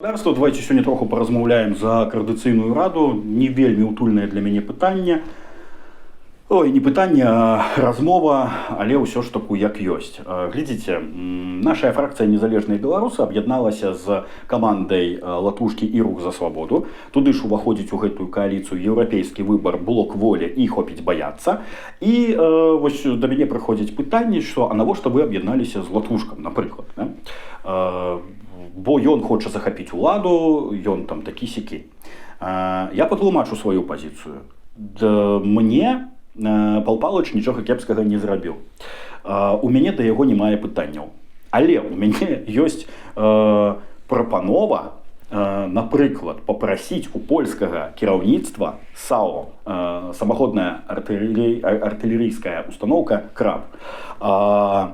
Гаспадарства, давайте сёння троху паразмаўляем за каардынацыйную раду. Не вельмі утульнае для мяне пытанне. Ой, не пытанне, а размова, але ўсё ж таку як ёсць. Глядзіце, наша фракцыя незалежныя беларусы аб'ядналася з камандай Латушкі і рух за свабоду. Туды ж уваходзіць у гэтую кааліцыю еўрапейскі выбар, блок волі і хопіць баяцца. І вось да мяне прыходзіць пытанне, што а навошта вы аб'ядналіся з Латушкам, напрыклад, да? Бо ён хоча захапіць уладу, ён там такі-сякі. Я патлумачу сваю пазіцыю. Мне Пал Палыч нічога кепскага не зрабіў. У мяне да яго не мае пытанняў. Але у мяне ёсць прапанова, напрыклад, папрасіць у польскага кіраўніцтва САО, самаходная артылерійская установка КРАБ,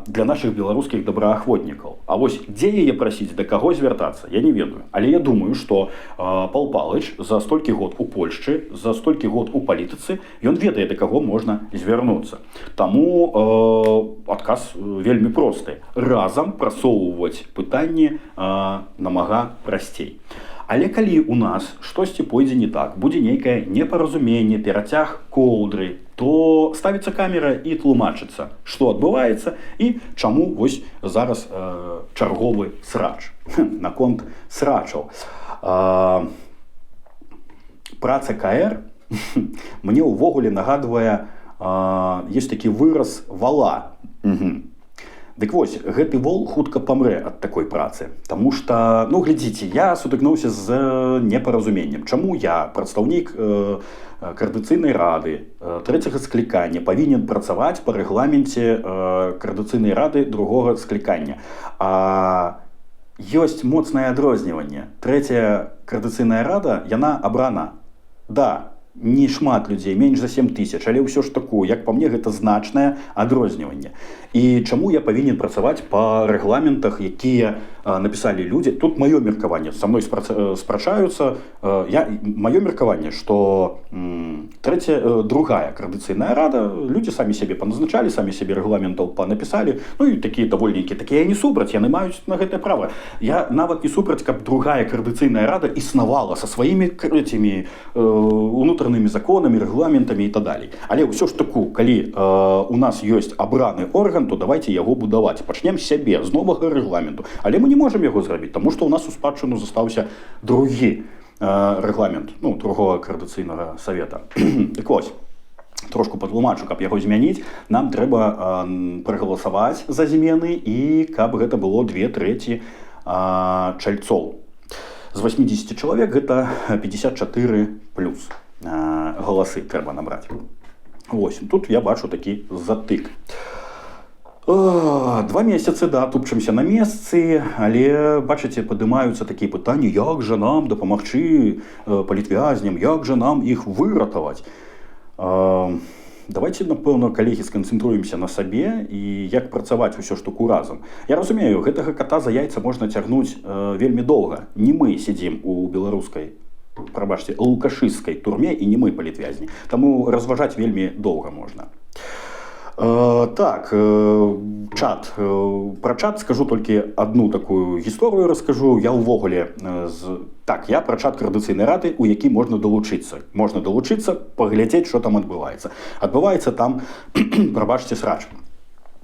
для наших беларускіх добраахвотнікаў. А вось дзе яе прасіць, да каго звяртацца, я не ведаю. Але я думаю, што Пал Палыч за столькі год у Польшчы, за столькі год у палітыцы, ён ведае, да каго можна звярнуцца. Таму адказ вельмі просты. Разам прасоўваць пытанні намага прасцей. Але калі у нас штосьці пойдзе не так, будзе нейкае непаразуменне, перацяг коўдры, то ставіцца камера і тлумачыцца, што адбываецца і чаму вось зараз чарговы срач. Наконт срачаў. Праца КР мне ўвогуле нагадвае, ёсць такі выраз вала. Дык вось, гэты вол хутка памрэ ад такой працы. Таму што, глядзіце, я сутыкнуўся з непаразуменнем. Чаму я, прадстаўнік каардынацыйнай рады трэцяга склікання, павінен працаваць па рэгламенце каардынацыйнай рады другога склікання? Ёсць моцнае адрозніванне. Трэцяя каардынацыйная рада, яна абрана. Да, не шмат людзей, менш за 7 тысяч, але ўсё ж таку, як па мне, гэта значнае адрозніванне. І чаму я павінен працаваць па рэгламентах, якія напісалі людзі? Тут маё меркаванне, са мной спрачаюцца. Маё меркаванне, што другая каардынацыйная рада, людзі самі сябе паназначалі, самі сябе рэгламентаў панапісалі, і такія давольнікі, такія не супраць, яны маюць на гэтае права. Я нават не супраць, каб другая каардынацыйная рада існавала са сваімі этімі унутранымі законамі, рэгламентамі і так далей. Але ўсё ж таку, калі у нас ёсць абраны орган, то давайте яго будаваць. Пачнем з сябе, з новага рэгламенту. Але мы не можам яго зрабіць, таму што ў нас у спадчыну застаўся другі рэгламент, другога каардынацыйнага савета. Так вось, трошку патлумачу, каб яго змяніць, нам трэба прагаласаваць за змены і каб гэта было 2/3 чальцоў. З 80 чалавек гэта 54 плюс галасы трэба набраць. Вось, тут я бачу такі затык. 2 месяцы, да, тупчымся на месцы, але, бачыце, падымаюцца такія пытанні, як жа нам дапамагчы палітвязням, як жа нам іх выратаваць. Давайте, напэўна, калегі, сканцэнтруемся на сабе і як працаваць усё штуку разам. Я разумею, гэтага ката за яйца можна цягнуць вельмі доўга. Не мы сядзім у беларускай, прабачце, лукашысцкай турме і не мы палітвязні. Таму разважаць вельмі доўга можна. Так, чат. Пра чат скажу толькі адну такую гісторыю раскажу. Я ўвогуле я пра чат каардынацыйнай рады, у які можна далучыцца. Можна далучыцца, паглядзець, што там адбываецца. Адбываецца там, прабачце, срач.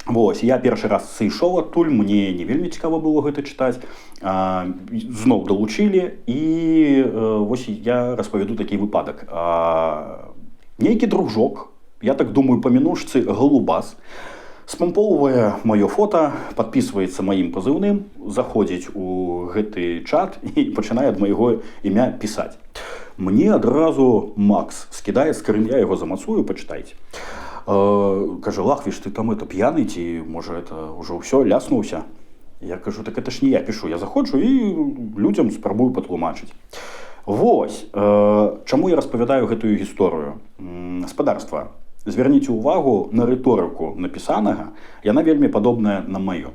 Вось, я першы раз сышоў адтуль, мне не вельмі цікава было гэта чытаць. Зноў далучылі і вось я распавяду такі выпадак. Нейкі дружок, я так думаю, па мінушцы Галубас, спампоўвае маё фота, падпісваецца маім пазыўным, заходзіць у гэты чат і пачынае ад майго імя пісаць. Мне адразу Макс скідае скрын, я яго замацую, пачытайце. Кажа, Лахвіш, ты там п'яны, ці, можа, это ўжо ўсё, ляснуўся? Я кажу, так это ж не я пішу, я заходжу і людзям спрабую патлумачыць. Вось, чаму я распавядаю гэтую гісторыю? Спадарства, звярніце ўвагу на рыторыку напісанага, яна вельмі падобная на маё.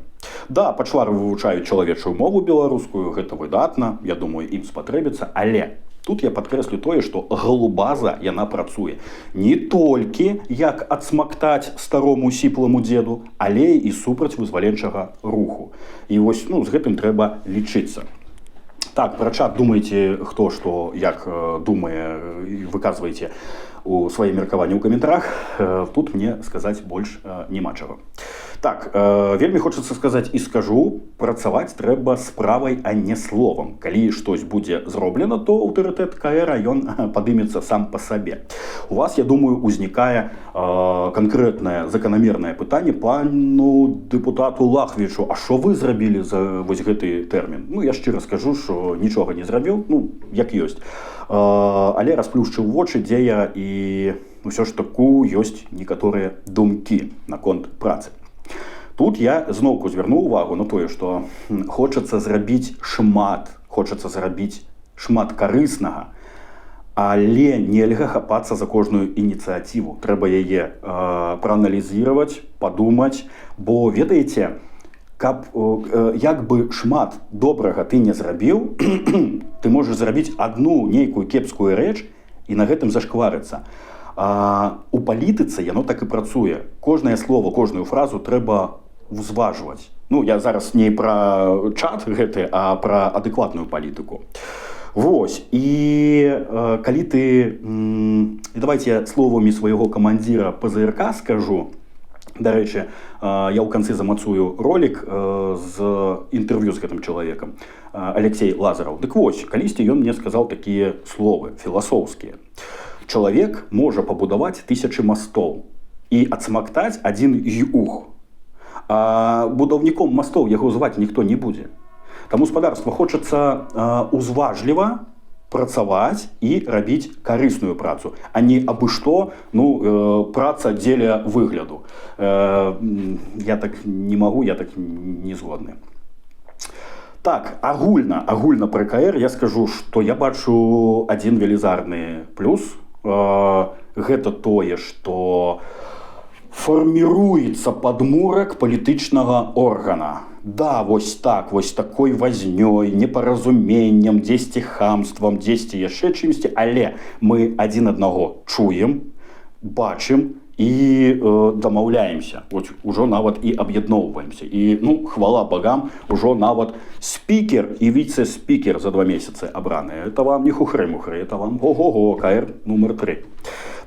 Да, пачвары вывучаюць чалавечую мову беларускую, гэта выдатна, я думаю, ім спатрэбіцца, але тут я падкрэслю тое, што галубаза яна працуе не толькі як адсмактаць старому сіпламу дзеду, але і супраць вызваленчага руху. І вось з гэтым трэба лічыцца. Так, про чат думаете, кто что, як думае, выказваеце у свае меркаванні ў каментарах. Тут мне сказаць больш няма чаго. Так, вельмі хочацца сказаць і скажу, працаваць трэба справай, а не словам. Калі штось будзе зроблена, то аўтарытэт КР ён падымецца сам па сабе. У вас, я думаю, узнікае канкрэтнае заканамернае пытанне пану дэпутату Лахвічу: а што вы зрабілі за вось гэты тэрмін? Ну, я шчыра скажу, што нічога не зрабіў, ну, як ёсць. Але расплюшчыў вочы, дзе я, і ўсё ж таку ёсць некаторыя думкі наконт працы. Тут я зноўку звярну ўвагу на тое, што хочацца зрабіць шмат карыснага, але нельга хапацца за кожную ініцыятыву. Трэба яе прааналізировать, падумаць, бо ведаеце, каб як бы шмат добрага ты не зрабіў, ты можаш зрабіць адну нейкую кепскую рэч і на гэтым зашкварыцца. У палітыцы яно так і працуе. Кожнае слово, кожную фразу трэба узважваць. Ну, я зараз не пра чат гэты, а пра адэкватную палітыку. Вось, і калі ты, давайте словамі свайго камандзіра ПЗРК скажу, дарэчы, я ў канцы замацую ролик з інтэрв'ю з гэтым чалавекам, Алексей Лазараў. Дык вось, калісьці ён мне сказаў такія словы філасофскія. Чалавек можа пабудаваць 1000 мастоў і адсмактаць адзін юг. А будаўніком мастоў яго зваць ніхто не будзе. Таму спадарства хочацца узважліва працаваць і рабіць карысную працу, а не абы што, ну, праца дзеля выгляду. Я так не магу, я так не згодны. Так, агульна пра КР я скажу, што я бачу адзін велізарны плюс. Гэта тое, што фарміруецца падмурак палітычнага органа. Да, вось так, вось такой вознёй, непаразуменнем, дзесьці хамствам, дзесьці яшчэ чымсьці, але мы адзін аднаго чуем, бачым і дамаўляемся. Вось ужо нават і аб'ядноўваемся. І, ну, хвала богам, ужо нават спікер і віце-спікер за 2 месяцы абраныя. Это вам не хухры-мухры, это вам ого-го, КР нумар 3.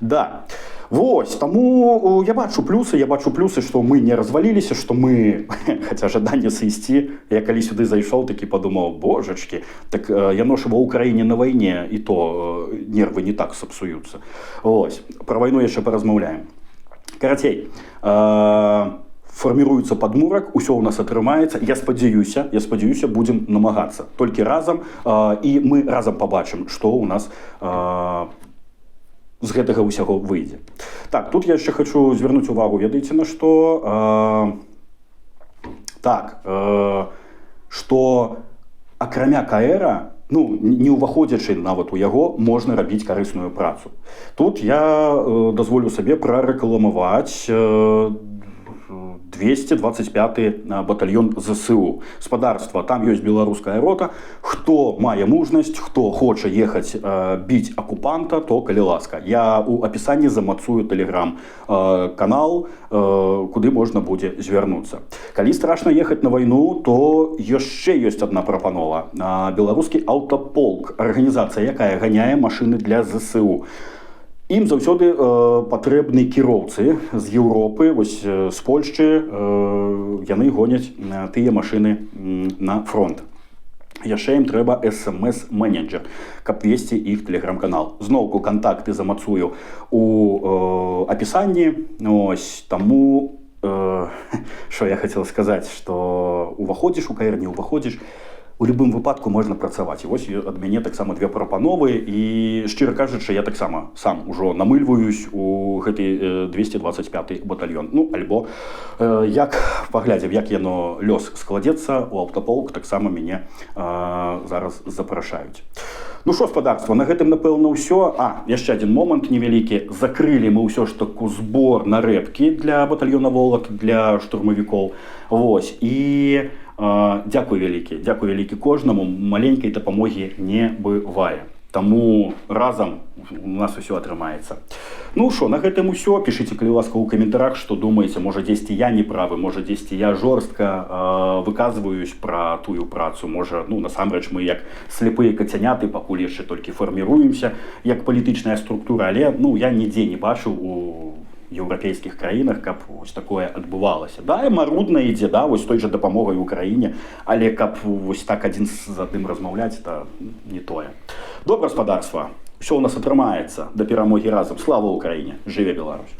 Да. Вось, таму я бачу плюсы, што мы не разваліліся, што мы, хаця жаданне сысці, я калі сюды зайшоў, такі падумаў: божачкі, так яно ж ва ўкраіне на вайне, і то нервы не так сапсуюцца. Вось, пра вайну яшчэ паразмаўляем. Карацей, фарміруецца падмурак, усё ў нас атрымаецца, я спадзяюся, будзем намагацца. Толькі разам, і мы разам пабачым, што ў нас з гэтага ўсяго выйдзе. Так, тут я яшчэ хочу звярнуць увагу, ведаеце на што? Што акрамя КР, ну, не ўваходзячы нават у яго, можна рабіць карысную працу. Тут я дазволю сабе прарэкламаваць 225-й батальён ЗСУ. Спадарства, там ёсць беларуская рота. Хто мае мужнасць, хто хоча ехаць біць акупанта, то калі ласка. Я у апісанні замацую тэлеграм-канал, куды можна будзе звярнуцца. Калі страшна ехаць на вайну, то яшчэ ёсць адна прапанова. Беларускі аўтаполк, арганізацыя, якая ганяе машыны для ЗСУ. Ім заўсёды патрэбны кіроўцы з Еўропы, вось з Польшчы, яны гоняць тыя машыны на фронт. Яшчэ ім трэба SMS-менеджер, каб весці іх тэлеграм-канал. Зноўку кантакты замацую у апісанні. Ось, таму, што я хацеў сказаць, што уваходзіш у КР, не уваходзіш, у любым выпадку можна працаваць. І вось ад мяне таксама 2 прапановы, і, шчыра кажучы, я таксама сам ужо намыльваюсь у гэты 225-й батальён. Ну, альбо як паглядзім, як яно лёс складзецца, у аўтаполк таксама мяне зараз запрашаюць. Ну што, спадарства, на гэтым, напэўна, ўсё. Яшчэ адзін момант невялікі. Закрылі мы ўсё ж таку збор на рэпкі для батальёна «Волат», для штурмавікоў. Вось, і дзякуй вялікі кожнаму, маленькай дапамогі не бывае. Таму разам у нас усё атрымаецца. Ну што, на гэтым усё. Пішыце, калі ласка, у каментарах, што думаеце, можа дзесьці я не правы, можа дзесьці я жорстка выказваюсь пра тую працу, можа, ну, насамрэч мы як сляпыя кацяняты пакуль яшчэ толькі фарміруемся як палітычная структура, але ну я нідзе не бачыў у еўрапейскіх краінах, каб вось такое адбывалася. Да, і марудна ідзе, да, вось той жа дапамогай Украіне, але каб вось так адзін з адным размаўляць, это не тое. Добра, гаспадарства, усё ў нас атрымаецца. Да перамогі разам. Слава Украіне! Жыве Беларусь!